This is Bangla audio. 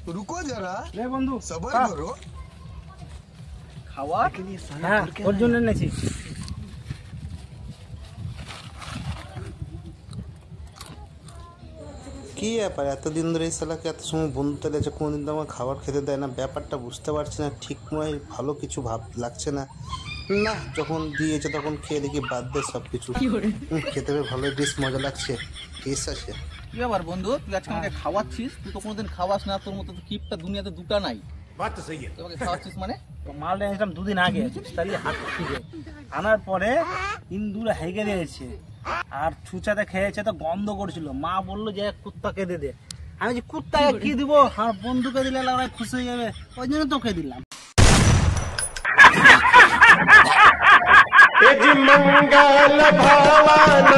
रुको जरा ले बंधु सबर करो खावा हां ওর জন্য এনেছি কি ব্যাপার এতদিন ধরে এই শালাকে এত সময় বন্ধু তাহলে আছে কোনোদিন তো আমার খাবার খেতে দেয় না ব্যাপারটা বুঝতে পারছি না ঠিক নয় ভালো কিছু ভাব লাগছে না না যখন দিয়েছে তখন খেয়ে দেখি বাদ দে সব কিছু খেতে ভালোই বেশ মজা লাগছে টেস্ট আছে কি ব্যাপার বন্ধু তুই আজকে আমাকে খাওয়াচ্ছিস তুই তো কোনোদিন খাওয়াস না তোর মতো তো কিপটা দুনিয়াতে দুটা নাই বাত তো সহি তোকে খাওয়াচ্ছিস মানে মালটা এনেছিলাম দুদিন আগে তাহলে হাত থেকে আনার পরে ইন্দুর হেগে দিয়েছে আর ছুচাতে খেয়েছে তো গন্ধ করছিল মা বললো যে কুত্তাকে দে আমি যে কুত্তাকে কি দিব আর বন্ধুকে দিলে ওরা খুশি হয়ে যাবে ওই জন্য তোকে দিলাম मंगल भवन